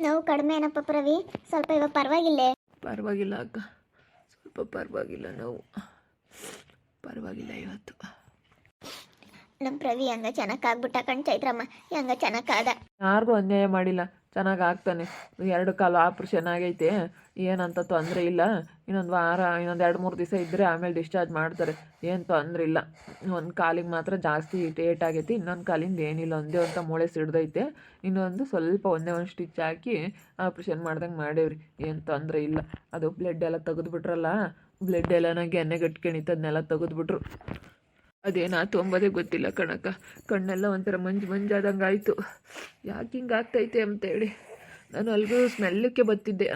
ನೋವು ಕಡಿಮೆ ಏನಪ್ಪ ಪ್ರವಿ? ಸ್ವಲ್ಪ ಇವಾಗ ಪರವಾಗಿಲ್ಲ? ಪರವಾಗಿಲ್ಲ ಅಕ್ಕ, ಸ್ವಲ್ಪ ಪರವಾಗಿಲ್ಲ, ನೋವು ಪರವಾಗಿಲ್ಲ ಇವತ್ತು. ನಮ್ಮ ಪ್ರವಿ ಹಂಗ ಚೆನ್ನಾಗಿ ಆಗ್ಬಿಟ್ಟ ಕಣ್ ಚೈತ್ರಮ್ಮ, ಹಂಗ ಚೆನ್ನಾಗಾದ. ಯಾರಿಗೂ ಅನ್ಯಾಯ ಮಾಡಿಲ್ಲ, ಚೆನ್ನಾಗಿ ಆಗ್ತಾನೆ. 2 ಕಾಲು ಆಪ್ರೇಷನ್ ಆಗೈತೆ, ಏನಂತ ತೊಂದರೆ ಇಲ್ಲ. ಇನ್ನೊಂದು ವಾರ, ಇನ್ನೊಂದು 2-3 ದಿವಸ ಇದ್ದರೆ ಆಮೇಲೆ ಡಿಸ್ಚಾರ್ಜ್ ಮಾಡ್ತಾರೆ, ಏನು ತೊಂದರೆ ಇಲ್ಲ. ಒಂದು ಕಾಲಿಗೆ ಮಾತ್ರ ಜಾಸ್ತಿ ಏಟ್ ಆಗೈತಿ, ಇನ್ನೊಂದು ಕಾಲಿಂದ ಏನಿಲ್ಲ, ಒಂದೇ ಅಂತ ಮೂಳೆ ಸಿಡ್ದೈತೆ. ಇನ್ನೊಂದು ಸ್ವಲ್ಪ ಒಂದೇ ಒಂದು ಸ್ಟಿಚ್ ಹಾಕಿ ಆಪ್ರೇಷನ್ ಮಾಡ್ದಂಗೆ ಮಾಡೇವ್ರಿ, ಏನು ತೊಂದರೆ ಇಲ್ಲ. ಅದು ಬ್ಲಡ್ ಎಲ್ಲ ತೆಗೆದುಬಿಟ್ರಲ್ಲ, ಬ್ಲಡ್ ಎಲ್ಲ ಎಣ್ಣೆ ಗಟ್ಕೊಂಡಿತ್ತು, ಅದನ್ನೆಲ್ಲ ತೆಗೆದುಬಿಟ್ರು. ಅದೇನಾಯ್ತು ಅಂಬೋದೇ ಗೊತ್ತಿಲ್ಲ ಕಣಕ್ಕ, ಕಣ್ಣೆಲ್ಲ ಒಂಥರ ಮಂಜಾದಂಗೆ ಆಯಿತು. ಯಾಕೆ ಹಿಂಗೆ ಆಗ್ತೈತೆ ಅಂತೇಳಿ ನಾನು ಅಲ್ಲಿಗೂ ಸ್ಮೆಲ್ಲಕ್ಕೆ ಬತ್ತಿದ್ದೆ,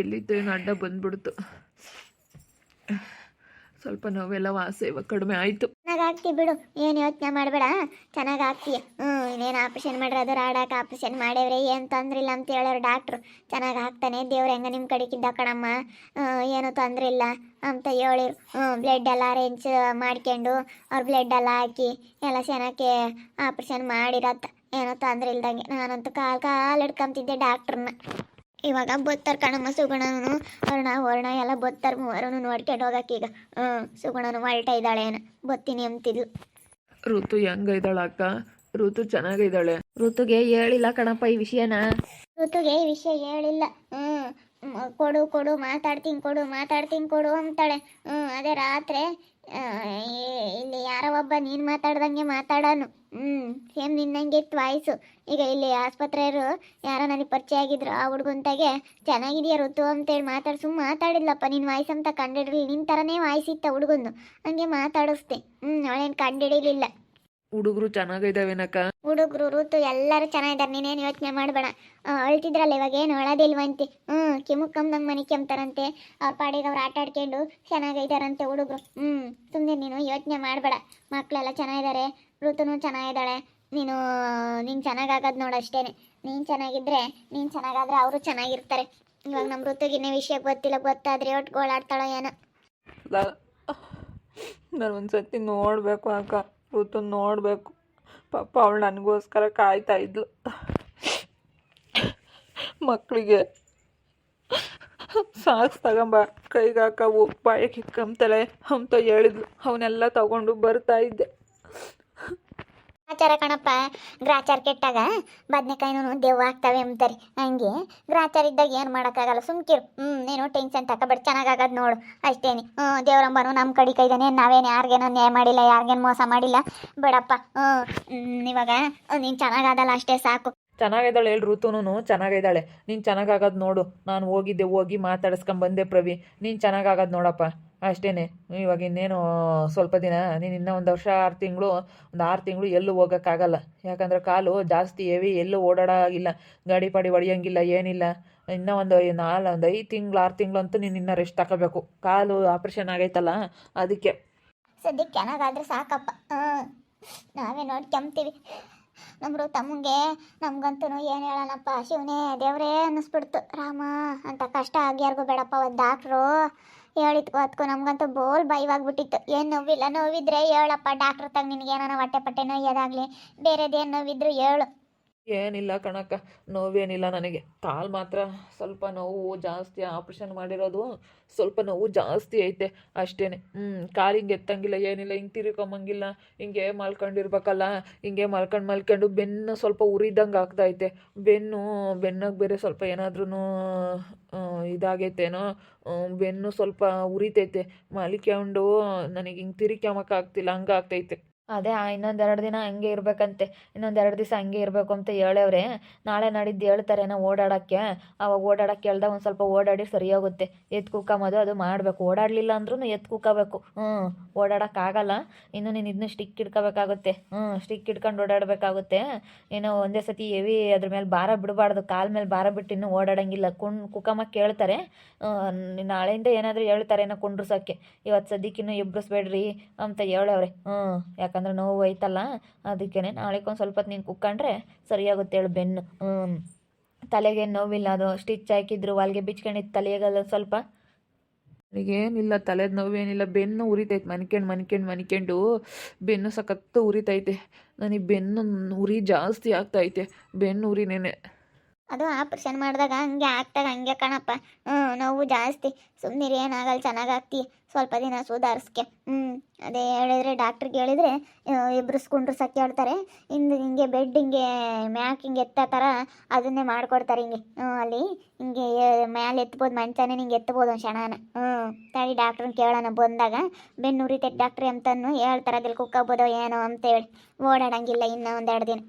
ಎಲ್ಲಿತ್ತು ಏನೋ ಅಡ್ಡ ಬಂದ್ಬಿಡ್ತು. ಸ್ವಲ್ಪ ನೋವೆಲ್ಲ ವಾಸ ಇವಾಗ ಕಡಿಮೆ ಆಯಿತು. ಚೆನ್ನಾಗಿ ಬಿಡು, ಏನು ಯೋಚನೆ ಮಾಡಬೇಡ, ಚೆನ್ನಾಗಿ ಆಗ್ತೀಯ. ಇನ್ನೇನು ಆಪ್ರೇಷನ್ ಮಾಡ್ರೆ ಅದು ರಾಡಾಕ ಆಪ್ರೇಷನ್ ಮಾಡೇವ್ರೆ, ಏನು ತೊಂದ್ರೆ ಇಲ್ಲ ಅಂತ ಹೇಳೋರು ಡಾಕ್ಟ್ರು. ಚೆನ್ನಾಗಿ ಆಗ್ತಾನೆ, ದೇವ್ರ ಹೆಂಗ ನಿಮ್ಮ ಕಡೆಗಿದ್ದ ಕಣಮ್ಮ, ಏನು ತೊಂದರೆ ಇಲ್ಲ ಅಂತ ಹೇಳಿರು. ಬ್ಲಡ್ ಎಲ್ಲ ಅರೇಂಜ್ ಮಾಡ್ಕೊಂಡು ಅವ್ರ ಬ್ಲಡ್ ಎಲ್ಲ ಹಾಕಿ ಎಲ್ಲ ಚೆನ್ನಾಗಿ ಆಪ್ರೇಷನ್ ಮಾಡಿರತ್ತ, ಏನೋ ತೊಂದರೆ ಇಲ್ದಂಗೆ. ನಾನಂತೂ ಕಾಲು ಹಿಡ್ಕೊಂತಿದ್ದೆ ಡಾಕ್ಟ್ರನ್ನ. ಇವಾಗ ಬತ್ತಾರ ಕಣಮ್ಮ ಸುಗುಣನು ವರ್ಣ ಎಲ್ಲ ಬತ್ತಾರ, ಮೂವರೂ ನೋಡ್ಕೊಂಡು ಹೋಗಕ್ಕೀಗ. ಸುಗುಣನು ಹೊಲ್ಟ ಇದ್ದಾಳೇನು, ಬತ್ತೀನಿ ಅಂತಿದ್ಲು. ಋತು ಹೆಂಗಿದ್ದಾಳ ಅಕ್ಕ? ಋತು ಚೆನ್ನಾಗಿದ್ದಾಳೆ. ಋತುಗೆ ಹೇಳಿಲ್ಲ ಕಣಪ್ಪ ಈ ವಿಷಯನ. ಋತುಗೆ ಈ ವಿಷಯ ಹೇಳಿಲ್ಲ. ಕೊಡು ಮಾತಾಡ್ತೀನಿ ಕೊಡು ಅಂತಾಳೆ. ಅದೇ ರಾತ್ರಿ ಇಲ್ಲಿ ಯಾರೋ ಒಬ್ಬ ನೀನು ಮಾತಾಡ್ದಂಗೆ ಮಾತಾಡೋನು. ಸೇಮ್ ನಿನ್ನಂಗೆ ಇತ್ತು ವಾಯ್ಸು. ಈಗ ಇಲ್ಲಿ ಆಸ್ಪತ್ರೆಯವರು ಯಾರೋ ನನಗೆ ಪರಿಚಯ ಆಗಿದ್ರು, ಆ ಹುಡುಗಂತಾಗೆ ಚೆನ್ನಾಗಿದೆಯಾ ಋತು ಅಂತೇಳಿ ಮಾತಾಡಿಲ್ಲಪ್ಪ. ನಿನ್ನ ವಾಯ್ಸ್ ಅಂತ ಕಂಡಿಡಿಲಿ, ನಿನ್ನ ಥರನೇ ವಾಯ್ಸ್ ಇತ್ತ ಹುಡುಗಂದು, ಹಂಗೆ ಮಾತಾಡಿಸ್ದೆ. ಅವಳೇನು ಕಂಡಿಡಿಲಿಲ್ಲ. ಹುಡುಗರು ಚೆನ್ನಾಗಿದ್ದಾವೇನಕ್ಕ? ಹುಡುಗರು ಋತು ಎಲ್ಲರೂ ಚೆನ್ನಾಗಿದ್ದಾರೆ, ನೀನೇನು ಯೋಚನೆ ಮಾಡಬೇಡ. ಅಳ್ತಿದ್ರಲ್ಲ ಇವಾಗ, ಏನು ಅಳೋದಿಲ್ವಂತೆ. ಕೆಮ್ಮುಕ್ಕಂದಂಗೆ ಮನೆ ಕೆಮ್ತಾರಂತೆ, ಅವ್ರ ಪಾಡಿಗೆ ಅವ್ರು ಆಟ ಆಡ್ಕೊಂಡು ಚೆನ್ನಾಗಿದ್ದಾರಂತೆ ಹುಡುಗರು. ಸುಮ್ಮನೆ ನೀನು ಯೋಚನೆ ಮಾಡಬೇಡ, ಮಕ್ಕಳೆಲ್ಲ ಚೆನ್ನಾಗಿದ್ದಾರೆ, ಋತುನು ಚೆನ್ನಾಗಿದ್ದಾಳೆ. ನೀನು ಚೆನ್ನಾಗಾಗೋದು ನೋಡು ಅಷ್ಟೇ. ನೀನು ಚೆನ್ನಾಗಿದ್ರೆ, ನೀನು ಚೆನ್ನಾಗಾದ್ರೆ ಅವರು ಚೆನ್ನಾಗಿರ್ತಾರೆ. ಇವಾಗ ನಮ್ಮ ಋತುಗಿನ್ನ ವಿಷಯ ಗೊತ್ತಿಲ್ಲ, ಗೊತ್ತಾದ್ರೆ ಒಟ್ಟು ಗೋಳಾಡ್ತಾಳೋ ಏನೋ. ನಾನು ಒಂದ್ಸತಿ ನೋಡಬೇಕು ಅಕ್ಕ, ಋತು ನೋಡಬೇಕು. ಪಾಪ ಅವಳು ನನಗೋಸ್ಕರ ಕಾಯ್ತಾ ಇದ್ಲು. ಮಕ್ಕಳಿಗೆ ಸಾಕ್ಸ್ ತಗೊಂಬ, ಕೈಗೆ ಹಾಕವು, ಬಾಯಕ್ಕೆ ಇಕ್ಕೊಂತಾಳೆ ಅಂತ ಹೇಳಿದ್ಲು. ಅವನ್ನೆಲ್ಲ ತಗೊಂಡು ಬರ್ತಾ ಇದ್ದೆ. ಗ್ರಾಚಾರ ಕಣಪ್ಪ, ಗ್ರಾಚಾರ ಕೆಟ್ಟಾಗ ಬದನೆಕಾಯಿನೂ ದೆವ್ವ ಆಗ್ತವೆ ಅಂತಾರೆ. ಹಂಗೆ ಗ್ರಾಚಾರ ಇದ್ದಾಗ ಏನು ಮಾಡೋಕ್ಕಾಗಲ್ಲ, ಸುಮ್ಕಿರು. ನೀನು ಟೆನ್ಷನ್ ತಗೋಬೇಡ, ಚೆನ್ನಾಗಾಗದು ನೋಡು ಅಷ್ಟೇನೆ. ದೇವರಂಬನು ನಮ್ಮ ಕಡೆ ಕೈದಾನೆ, ನಾವೇನು ಯಾರಿಗೇನೋ ನ್ಯಾಯ ಮಾಡಿಲ್ಲ, ಯಾರಿಗೇನು ಮೋಸ ಮಾಡಿಲ್ಲ ಬಿಡಪ್ಪ. ಇವಾಗ ನೀನು ಚೆನ್ನಾಗಾದಲ್ಲ ಅಷ್ಟೇ ಸಾಕು. ಚೆನ್ನಾಗಿದ್ದಾಳೆ ಹೇಳಿ, ಋತುನು ಚೆನ್ನಾಗಿದ್ದಾಳೆ. ನೀನು ಚೆನ್ನಾಗಾಗೋದು ನೋಡು. ನಾನು ಹೋಗಿ ಮಾತಾಡಿಸ್ಕೊಂಬಂದೆ ಪ್ರವಿ. ನೀನು ಚೆನ್ನಾಗಾಗೋದು ನೋಡಪ್ಪ ಅಷ್ಟೇ. ಇವಾಗ ಇನ್ನೇನು ಸ್ವಲ್ಪ ದಿನ, ನೀನು ಇನ್ನೂ ಒಂದು ವರ್ಷ 6 ತಿಂಗಳು, ಒಂದು 6 ತಿಂಗಳು ಎಲ್ಲೂ ಹೋಗೋಕ್ಕಾಗಲ್ಲ. ಯಾಕಂದರೆ ಕಾಲು ಜಾಸ್ತಿ ಹೆವಿ, ಎಲ್ಲೂ ಓಡಾಡೋಗಿಲ್ಲ, ಗಾಡಿ ಪಾಡಿ ಹೊಡಿಯೋಂಗಿಲ್ಲ, ಏನಿಲ್ಲ. ಇನ್ನೂ ಒಂದು 5 ತಿಂಗಳು 6 ತಿಂಗಳಂತೂ ನೀನು ಇನ್ನೂ ರೆಸ್ಟ್ ತಗೋಬೇಕು. ಕಾಲು ಆಪ್ರೇಷನ್ ಆಗೈತಲ್ಲ ಅದಕ್ಕೆ. ಸದ್ಯಕ್ಕೆ ಚೆನ್ನಾಗಾದ್ರೆ ಸಾಕಪ್ಪ. ನಾವೇ ನೋಡಿ ಕೆಮ್ತೀವಿ. ನಮ್ಮ ತಮ್ಮಂಗೆ ನಮ್ಗಂತೂ ಏನು ಹೇಳೋಣಪ್ಪ, ಶಿವನೇ ದೇವರೇ ಅನ್ನಿಸ್ಬಿಡ್ತು. ರಾಮ ಅಂತ ಕಷ್ಟ ಆಗ್ಯಾರ್ಗು ಬೇಡಪ್ಪ, ಒಂದು ಡಾಕ್ಟ್ರು ಹೇಳಿದ್ಕೋ ಅದಕ್ಕೂ ನಮ್ಗಂತೂ ಬೋಲ್ ಭಯವಾಗ್ಬಿಟ್ಟಿತ್ತು. ಏನು ನೋವಿದ್ರೆ ಹೇಳಪ್ಪ, ಡಾಕ್ಟ್ರ್ ತಗ ನಿನಗೇನೋ ಹೊಟ್ಟೆ ಪಟ್ಟೆ ನೋಯ್ಯೋದಾಗಲಿ, ಬೇರೆದೇನು ನೋವಿದ್ರು ಹೇಳು. ಏನಿಲ್ಲ ಕಣಕ್ಕ, ನೋವೇನಿಲ್ಲ ನನಗೆ. ಕಾಲು ಮಾತ್ರ ಸ್ವಲ್ಪ ನೋವು ಜಾಸ್ತಿ, ಆಪ್ರೇಷನ್ ಮಾಡಿರೋದು ಸ್ವಲ್ಪ ನೋವು ಜಾಸ್ತಿ ಐತೆ ಅಷ್ಟೇ. ಕಾಲು ಹಿಂಗೆ ಎತ್ತಂಗಿಲ್ಲ, ಏನಿಲ್ಲ, ಹಿಂಗೆ ತಿರ್ಕೊಂಬಂಗಿಲ್ಲ, ಹಿಂಗೆ ಮಲ್ಕೊಂಡಿರ್ಬೇಕಲ್ಲ, ಹಿಂಗೆ ಮಲ್ಕೊಂಡು ಬೆನ್ನು ಸ್ವಲ್ಪ ಉರಿದಂಗೆ ಆಗ್ತೈತೆ. ಬೆನ್ನಾಗ ಬೇರೆ ಸ್ವಲ್ಪ ಏನಾದ್ರೂ ಇದಾಗೈತೇನೋ, ಬೆನ್ನು ಸ್ವಲ್ಪ ಉರಿತೈತೆ. ಮಲ್ಕೊಂಡು ನನಗೆ ಹಿಂಗೆ ತಿರ್ಕೊಂಬಕ್ಕಾಗ್ತಿಲ್ಲ, ಹಂಗೆ ಆಗ್ತೈತೆ. ಅದೇ ಇನ್ನೊಂದು 2 ದಿನ ಹಂಗೆ ಇರಬೇಕಂತೆ, ಇನ್ನೊಂದು 2 ದಿವಸ ಹಂಗೆ ಇರಬೇಕು ಅಂತ ಹೇಳವ್ರೆ. ನಾಳೆ ನಾಡಿದ್ದು ಹೇಳ್ತಾರೇನೋ ಓಡಾಡೋಕ್ಕೆ. ಅವಾಗ ಓಡಾಡೋಕ್ಕೆ ಹೇಳ್ದಾಗ ಒಂದು ಸ್ವಲ್ಪ ಓಡಾಡಿ ಸರಿ ಹೋಗುತ್ತೆ. ಎತ್ತು ಕುಕ್ಕಂಬೋದು ಅದು ಮಾಡಬೇಕು. ಓಡಾಡಲಿಲ್ಲ ಅಂದ್ರೂ ಎತ್ತು ಕುಕ್ಕಬೇಕು. ಓಡಾಡೋಕ್ಕಾಗಲ್ಲ. ಇನ್ನು ನೀನು ಇದನ್ನ ಸ್ಟಿಕ್ ಇಟ್ಕೋಬೇಕಾಗುತ್ತೆ. ಸ್ಟಿಕ್ ಇಟ್ಕೊಂಡು ಓಡಾಡಬೇಕಾಗುತ್ತೆ. ಏನೋ ಒಂದೇ ಸತಿ ಹೆವಿ ಅದ್ರ ಮೇಲೆ ಭಾರ ಬಿಡಬಾರ್ದು, ಕಾಲ ಮೇಲೆ ಭಾರ ಬಿಟ್ಟು ಇನ್ನೂ ಓಡಾಡೋಂಗಿಲ್ಲ. ಕುಕ್ಕಮ್ಮಕ್ಕೆ ಹೇಳ್ತಾರೆ. ನಾಳೆಯಿಂದ ಏನಾದರೂ ಹೇಳ್ತಾರೇನೋ ಕುಂಡ್ರಸೋಕ್ಕೆ. ಇವತ್ತು ಸದ್ಯಕ್ಕಿನ್ನೂ ಎಬ್ಬಿಸ್ಬೇಡ್ರಿ ಅಂತ ಹೇಳವ್ರೆ. ಯಾಕಂದ್ರೆ ನೋವು ಐತಲ್ಲ ಅದಕ್ಕೇ. ನಾಳೆಗೊಂದು ಸ್ವಲ್ಪ ಹೊತ್ತು ನೀನು ಕುಕ್ಕೊಂಡ್ರೆ ಸರಿಯಾಗುತ್ತೆ ಹೇಳು ಬೆನ್ನು. ತಲೆಗೇನು ನೋವಿಲ್ಲ, ಅದು ಸ್ಟಿಚ್ ಹಾಕಿದ್ರು ಹೊಲಿಗೆ ಬಿಚ್ಕೊಂಡಿದ್ದು ತಲೆಗೆಲ್ಲ ಸ್ವಲ್ಪ. ನನಗೇನಿಲ್ಲ, ತಲೆದ ನೋವೇನಿಲ್ಲ, ಬೆನ್ನು ಉರಿತೈತೆ. ಮನ್ಕೊಂಡು ಬೆನ್ನು ಸಖತ್ತು ಉರಿತೈತೆ. ನನಗೆ ಬೆನ್ನು ಉರಿ ಜಾಸ್ತಿ ಆಗ್ತೈತೆ, ಬೆನ್ನು ಉರಿನೇನೆ. ಅದು ಆಪ್ರೇಷನ್ ಮಾಡಿದಾಗ ಹಂಗೆ ಆಗ್ತಾಗ ಹಂಗೆ ಕಣಪ್ಪ. ನೋವು ಜಾಸ್ತಿ. ಸುಮ್ಮನಿರಿ, ಏನಾಗಲ್ಲ, ಚೆನ್ನಾಗಾಗ್ತಿ. ಸ್ವಲ್ಪ ದಿನ ಸುಧಾರಿಸ್ಕೆ. ಅದೇ ಹೇಳಿದ್ರೆ ಡಾಕ್ಟ್ರಿಗೆ ಹೇಳಿದ್ರೆ ಇಬ್ರು ಹೇಳ್ತಾರೆ. ಹಿಂಗೆ ಬೆಡ್ ಹಿಂಗೆ ಮ್ಯಾಕ್ ಹಿಂಗೆ ಎತ್ತ ಥರ ಅದನ್ನೇ ಮಾಡ್ಕೊಡ್ತಾರೆ ಹಿಂಗೆ. ಅಲ್ಲಿ ಹಿಂಗೆ ಮ್ಯಾಲೆ ಎತ್ಬೋದು, ಮಂಚನೇ ಹಿಂಗೆ ಎತ್ಬೋದು ಒಂದು ಕ್ಷಣನ. ತಡಿ ಡಾಕ್ಟ್ರನ್ನ ಕೇಳೋಣ ಬಂದಾಗ. ಬೆನ್ನು ಉರಿತೈತೆ ಡಾಕ್ಟ್ರಿ ಅಂತಂದು ಹೇಳ್ತಾರೆ. ಅದ್ರಲ್ಲಿ ಕುಕ್ಕೋಬೋದೋ ಏನೋ ಅಂತೇಳಿ. ಓಡಾಡಂಗಿಲ್ಲ ಇನ್ನೂ ಒಂದೆರಡು ದಿನ.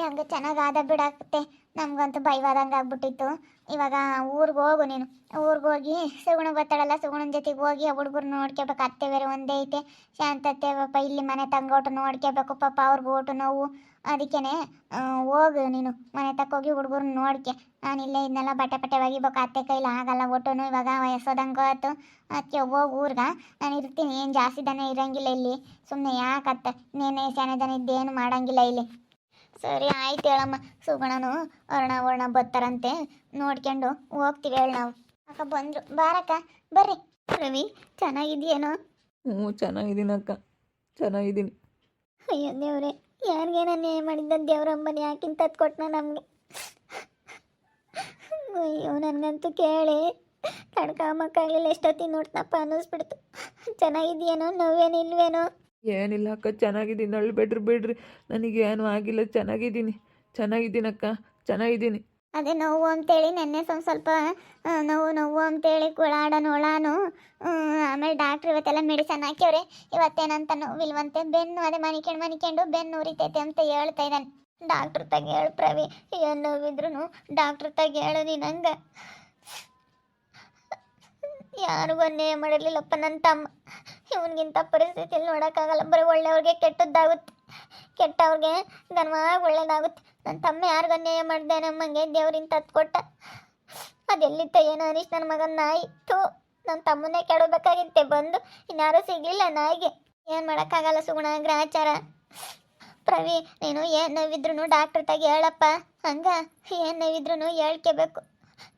ಹಂಗೆ ಚೆನ್ನಾಗಾದ ಬಿಡಾಕತ್ತೆ. ನಮ್ಗಂತೂ ಭಯವಾದಂಗೆ ಆಗ್ಬಿಟ್ಟಿತ್ತು. ಇವಾಗ ಊರಿಗೆ ಹೋಗು ನೀನು. ಊರಿಗೆ ಹೋಗಿ ಸುಗುಣ ಬರ್ತಾಳಲ್ಲ, ಸುಗುಣನ ಜೊತೆಗೆ ಹೋಗಿ ಆ ಹುಡುಗರು ನೋಡ್ಕೋಬೇಕು. ಅತ್ತೆ ಬೇರೆ ಒಂದೇ ಐತೆ, ಶಾಂತತ್ತೆ ಪಾಪ ಇಲ್ಲಿ ಮನೆ ತಂಗೋಟು ನೋಡ್ಕೋಬೇಕು ಪಾಪ, ಅವ್ರಿಗೆ ಓಟು ನೋವು. ಅದಕ್ಕೇ ಹೋಗು ನೀನು ಮನೆ ತಕ್ಕೋಗಿ ಹುಡುಗರು ನೋಡ್ಕೆ. ನಾನು ಇಲ್ಲೇ ಇದನ್ನೆಲ್ಲ ಬಟ್ಟೆ ಒಗಿಬೇಕು, ಅತ್ತೆ ಕೈಲಿ ಆಗಲ್ಲ ಒಟ್ಟುನು. ಇವಾಗ ವಯಸ್ಸೋದಂಗೆ ಆಯ್ತು. ಅದಕ್ಕೆ ಹೋಗಿ ಊರ್ಗೆ ನಾನು ಇರ್ತೀನಿ. ಏನು ಜಾಸ್ತಿ ದನ ಇರೋಂಗಿಲ್ಲ ಇಲ್ಲಿ. ಸುಮ್ಮನೆ ಯಾಕತ್ತೆ ನೀನೇ ಶಾನೆ ದನ ಇದ್ದೇನು ಮಾಡೋಂಗಿಲ್ಲ ಇಲ್ಲಿ. ಸರಿ ಆಯ್ತು ಹೇಳಮ್ಮ. ಸುಗುಣನು ಅರುಣ ಬರ್ತಾರಂತೆ, ನೋಡ್ಕೊಂಡು ಹೋಗ್ತೀವಿ ಹೇಳಿ ನಾವು. ಅಕ್ಕ ಬಂದರು, ಬಾರಕ್ಕ ಬರ್ರಿ. ರವಿ ಚೆನ್ನಾಗಿದೆಯೇನೋ? ಹ್ಞೂ ಚೆನ್ನಾಗಿದ್ದೀನಿ ಅಕ್ಕ, ಚೆನ್ನಾಗಿದ್ದೀನಿ. ಅಯ್ಯೋ ದೇವ್ರೆ, ಯಾರಿಗೇನ ನ್ಯಾಯ ಮಾಡಿದ್ದ ದೇವ್ರಂಬನ ಯಾಕಿಂತ ಕೊಟ್ಟನ ನಮಗೆ. ಅಯ್ಯೋ ನನಗಂತೂ ಕೇಳಿ ತಡ್ಕೊಂಬಕ್ಕಾಗಲಿಲ್ಲ. ಎಷ್ಟೊತ್ತಿನ ನೋಡ್ತನಪ್ಪ ಅನ್ನಿಸ್ಬಿಡ್ತು. ಚೆನ್ನಾಗಿದೆಯೇನೋ? ನೋವೇನು ಇಲ್ವೇನೋ? ಏನಿಲ್ಲ ಅಕ್ಕ, ಚೆನ್ನಾಗಿದ್ದೀನಿ. ಬಿಡ್ರಿ ನನಗೆ ಏನೂ ಆಗಿಲ್ಲ, ಚೆನ್ನಾಗಿದ್ದೀನಿ ಅಕ್ಕ, ಚೆನ್ನಾಗಿದ್ದೀನಿ. ಅದೇ ನೋವು ಅಂತೇಳಿ ನೆನ್ನೆ ಸ್ವಲ್ಪ ನೋವು ಅಂತೇಳಿ ಒಳಾನು. ಆಮೇಲೆ ಡಾಕ್ಟ್ರ್ ಇವತ್ತೆಲ್ಲ ಮೆಡಿಸನ್ ಹಾಕ್ಯವ್ರೆ. ಇವತ್ತೇನಂತ ನೋವಿಲ್ವಂತೆ. ಬೆನ್ನು ಅದೇ ಮನಿಕೊಂಡು ಬೆನ್ನು ಉರಿತೈತೆ ಅಂತ ಹೇಳ್ತಾ ಇದ್ದಾನೆ. ಡಾಕ್ಟ್ರ್ ತಗ ಹೇಳು ಪ್ರವಿ, ಏನು ನೋವಿದ್ರು ಡಾಕ್ಟ್ರ್ ತಗ ಹೇಳು ನೀನು. ಹಂಗೆ ಯಾರಿಗೂ ಅನ್ಯಾಯ ಮಾಡಿರ್ಲಿಲ್ಲಪ್ಪ ನನ್ನ ತಮ್ಮ. ಇವನಿಗಿಂತ ಪರಿಸ್ಥಿತಿಯಲ್ಲಿ ನೋಡೋಕ್ಕಾಗಲ್ಲ. ಬರೀ ಒಳ್ಳೆಯವ್ರಿಗೆ ಕೆಟ್ಟದ್ದಾಗುತ್ತೆ, ಕೆಟ್ಟವ್ರಿಗೆ ಘನವಾಗಿ ಒಳ್ಳೇದಾಗುತ್ತೆ. ನನ್ನ ತಮ್ಮ ಯಾರಿಗೂ ಅನ್ಯಾಯ ಮಾಡಿದೆ ನಮ್ಮಂಗೆ ದೇವ್ರಿಂದ ತತ್ಕೊಟ್ಟ. ಅದೆಲ್ಲಿತ್ತ ಏನೋ ಅನಿಶ್ ನನ್ನ ಮಗನ ನಾಯಿ. ನನ್ನ ತಮ್ಮನ್ನೇ ಕೆಡಬೇಕಾಗಿತ್ತೆ ಬಂದು. ಇನ್ಯಾರೂ ಸಿಗಲಿಲ್ಲ ನಾಯಿಗೆ. ಏನು ಮಾಡೋಕ್ಕಾಗಲ್ಲ ಸುಗುಣ, ಗ್ರಾಚಾರ. ಪ್ರವಿ ನೀನು ಏನು ನೋವಿದ್ರು ಡಾಕ್ಟ್ರ್ ತಗ ಹೇಳಪ್ಪ. ಹಂಗ ಏನು ನೋವಿದ್ರು ಹೇಳ್ಕೋಬೇಕು.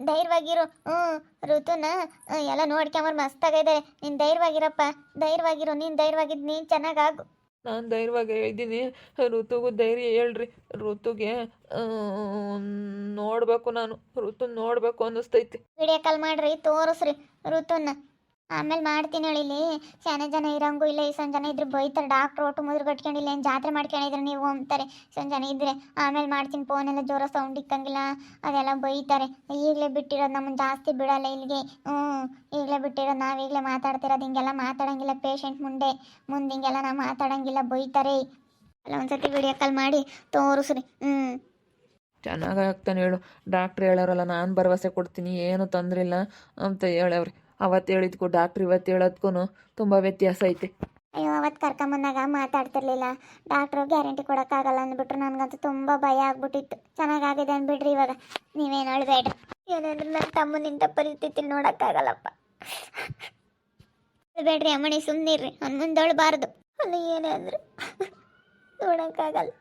ಧೈರ್ಯವಾಗಿರು. ಋತುನ ಎಲ್ಲ ನೋಡ್ಕೊಂಬರ್ ಮಸ್ತಾಗಿದೆ. ನೀನು ಧೈರ್ಯವಾಗಿರಪ್ಪ, ಧೈರ್ಯವಾಗಿರು. ನೀನು ಧೈರ್ಯವಾಗಿದ್ದು ನೀನು ಚೆನ್ನಾಗಾಗು. ನಾನು ಧೈರ್ಯವಾಗಿ ಇದ್ದೀನಿ. ಋತುಗೂ ಧೈರ್ಯ ಹೇಳ್ರಿ. ಋತುಗೆ ನೋಡಬೇಕು, ನಾನು ಋತು ನೋಡಬೇಕು ಅನ್ನಿಸ್ತೈತಿ. ವಿಡಿಯೋ ಕಾಲ್ ಮಾಡ್ರಿ, ತೋರಿಸ್ರಿ ಋತುನ. ಆಮೇಲೆ ಮಾಡ್ತೀನಿ ಹೇಳಿಲಿ. ಶಾನೆ ಜನ ಇರೋಂಗೂ ಇಲ್ಲ. ಇಷ್ಟೊಂದು ಜನ ಇದ್ರೆ ಬೈತಾರೆ. ಡಾಕ್ಟ್ರ್ ಒಟ್ಟು ಮುದ್ರು ಕಟ್ಕೊಂಡಿಲ್ಲ, ಏನು ಜಾತ್ರೆ ಮಾಡ್ಕೊಂಡಿದ್ರೆ ನೀವು ಅಂತಾರೆ. ಇಷ್ಟೊಂದು ಜನ ಇದ್ದರೆ. ಆಮೇಲೆ ಮಾಡ್ತೀನಿ. ಫೋನೆಲ್ಲ ಜೋರ ಸೌಂಡ್ ಇಕ್ಕಂಗಿಲ್ಲ, ಅದೆಲ್ಲ ಬೈತಾರೆ. ಈಗಲೇ ಬಿಟ್ಟಿರೋದು, ನಮ್ಮನ್ನು ಜಾಸ್ತಿ ಬಿಡಲ್ಲ ಇಲ್ಲಿಗೆ. ಈಗಲೇ ಬಿಟ್ಟಿರೋದು, ನಾವು ಈಗಲೇ ಮಾತಾಡ್ತಿರೋದು. ಹಿಂಗೆಲ್ಲ ಮಾತಾಡೋಂಗಿಲ್ಲ ಪೇಷಂಟ್ ಮುಂದೆ ಹಿಂಗೆಲ್ಲ ನಾವು ಮಾತಾಡೋಂಗಿಲ್ಲ, ಬೈತಾರೆ. ಅಲ್ಲ ಒಂದ್ಸತಿ ವಿಡಿಯೋ ಕಾಲ್ ಮಾಡಿ ತೋರಿಸ್ರಿ. ಚೆನ್ನಾಗಿ ಆಗ್ತಾನೆ ಹೇಳು. ಡಾಕ್ಟ್ರ್ ಹೇಳೋರಲ್ಲ, ನಾನು ಭರವಸೆ ಕೊಡ್ತೀನಿ, ಏನು ತೊಂದರೆ ಇಲ್ಲ ಅಂತ ಹೇಳವ್ರಿ. ಅವತ್ತು ಹೇಳಿದ್ಕು ಡಾಕ್ಟ್ರ್ ಇವತ್ತು ಹೇಳೋದ್ಕೂ ತುಂಬ ವ್ಯತ್ಯಾಸ ಐತೆ. ಅಯ್ಯೋ, ಅವತ್ತು ಕರ್ಕೊಂಬಂದಾಗ ಮಾತಾಡ್ತಿರ್ಲಿಲ್ಲ. ಡಾಕ್ಟ್ರು ಗ್ಯಾರಂಟಿ ಕೊಡೋಕ್ಕಾಗಲ್ಲ ಅಂದ್ಬಿಟ್ರು. ನನಗಂತೂ ತುಂಬ ಭಯ ಆಗ್ಬಿಟ್ಟಿತ್ತು. ಚೆನ್ನಾಗಾಗಿದೆ ಅಂದ್ಬಿಡ್ರಿ ಇವಾಗ. ನೀವೇನು ಅಳಬೇಡ್ರಿ. ಏನಾದರೂ ನನ್ನ ತಮ್ಮನಿಂದ ಪರಿಸ್ಥಿತಿ ನೋಡೋಕ್ಕಾಗಲ್ಲಪ್ಪ. ಅಳಬೇಡ್ರಿ ಅಮ್ಮಣಿ, ಸುಮ್ಮನಿರ್ರಿ. ಅವ್ನು ಮುಂದೆ ಅಳಬಾರ್ದು. ಅಲ್ಲಿ ಏನೇ ಅಂದರು ನೋಡೋಕ್ಕಾಗಲ್ಲ.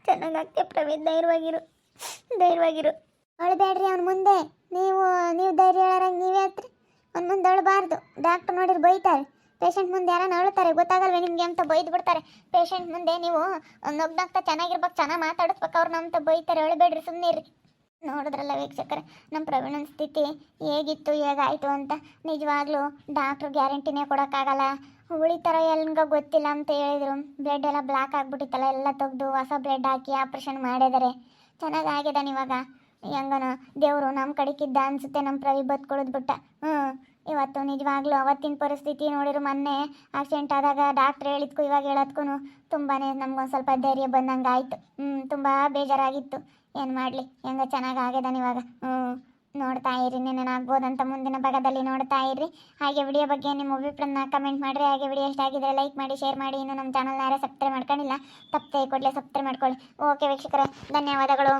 ಚೆನ್ನಾಗಾಗ್ತೆ ಪ್ರವೀಣ್, ಧೈರ್ಯವಾಗಿರು. ಅಳಬೇಡ್ರಿ ಅವ್ನ ಮುಂದೆ. ನೀವು ಧೈರ್ಯ ಹೇಳೋರಂಗೆ ನೀವೇ ಹತ್ರಿ. ಅವ್ನ ಮುಂದೆ ಅಳಬಾರ್ದು. ಡಾಕ್ಟ್ರ್ ನೋಡಿರಿ ಬೈತಾರೆ. ಪೇಷಂಟ್ ಮುಂದೆ ಯಾರನ್ನ ಅಳ್ತಾರೆ ಗೊತ್ತಾಗಲ್ವೇ ನಿಮಗೆ ಅಂತ ಬೈದು ಬಿಡ್ತಾರೆ. ಪೇಷಂಟ್ ಮುಂದೆ ನೀವು ನಗ್ನಗ್ತಾ ಚೆನ್ನಾಗಿರ್ಬೇಕು, ಚೆನ್ನಾಗಿ ಮಾತಾಡಿಸ್ಬೇಕು. ಅವ್ರನ್ನ ಅಂತ ಬೈತಾರೆ. ಅಳಬೇಡ್ರಿ, ಸುಮ್ಮನಿರ್ರಿ. ನೋಡಿದ್ರಲ್ಲ ವೀಕ್ಷಕರೇ, ನಮ್ಮ ಪ್ರವೀಣನ ಸ್ಥಿತಿ ಹೇಗಿತ್ತು, ಹೇಗಾಯಿತು ಅಂತ. ನಿಜವಾಗ್ಲೂ ಡಾಕ್ಟ್ರು ಗ್ಯಾರಂಟಿನೇ ಕೊಡೋಕ್ಕಾಗಲ್ಲ. ಉಳಿತಾರ ಎಲ್ಲಿಂಗ ಗೊತ್ತಿಲ್ಲ ಅಂತ ಹೇಳಿದರು. ಬ್ಲಡ್ ಎಲ್ಲ ಬ್ಲಾಕ್ ಆಗಿಬಿಟ್ಟಿತ್ತಲ್ಲ, ಎಲ್ಲ ತೆಗೆದು ಹೊಸ ಬ್ಲಡ್ ಹಾಕಿ ಆಪ್ರೇಷನ್ ಮಾಡಿದ್ದಾರೆ. ಚೆನ್ನಾಗಾಗಿದ್ದಾನೆ ಇವಾಗ. ಹೆಂಗನ ದೇವರು ನಮ್ಮ ಕಡೆಗಿದ್ದ ಅನಿಸುತ್ತೆ. ನಮ್ಮ ಪ್ರವಿ ಬದುಕೊಳ್ಳೋದು ಬಿಟ್ಟ. ಇವತ್ತು ನಿಜವಾಗ್ಲೂ ಅವತ್ತಿನ ಪರಿಸ್ಥಿತಿ ನೋಡಿರು. ಮೊನ್ನೆ ಆಕ್ಸಿಡೆಂಟ್ ಆದಾಗ ಡಾಕ್ಟ್ರ್ ಹೇಳಿದ್ಕು ಇವಾಗ ಹೇಳೋದ್ಕೂ ತುಂಬಾ ನಮ್ಗೊಂದು ಸ್ವಲ್ಪ ಧೈರ್ಯ ಬಂದಂಗೆ ಆಯಿತು. ತುಂಬ ಬೇಜಾರಾಗಿತ್ತು. ಏನು ಮಾಡಲಿ, ಹೆಂಗೆ ಚೆನ್ನಾಗಿ ಆಗಿದ್ದಾನೆ ಇವಾಗ. ನೋಡ್ತಾ ಇರಿ, ನೆನೇನಾಗ್ಬೋದಂತ ಮುಂದಿನ ಭಾಗದಲ್ಲಿ ನೋಡ್ತಾ ಇರ್ರಿ. ಹಾಗೆ ವಿಡಿಯೋ ಬಗ್ಗೆ ನಿಮ್ಮ ಅಭಿಪ್ರಾಯನ ಕಮೆಂಟ್ ಮಾಡಿರಿ. ಹಾಗೆ ವಿಡಿಯೋ ಇಷ್ಟ ಆಗಿದ್ರೆ ಲೈಕ್ ಮಾಡಿ, ಶೇರ್ ಮಾಡಿ. ಇನ್ನು ನಮ್ಮ ಚಾನಲ್ನ ಯಾರೇ ಸಬ್ಸ್ಕ್ರೈಬ್ ಮಾಡ್ಕೊಂಡಿಲ್ಲ, ತಪ್ಪದೆ ಕೂಡಲೇ ಸಬ್ಸ್ಕ್ರೈಬ್ ಮಾಡ್ಕೊಳ್ಳಿ. ಓಕೆ ವೀಕ್ಷಕರೇ, ಧನ್ಯವಾದಗಳು.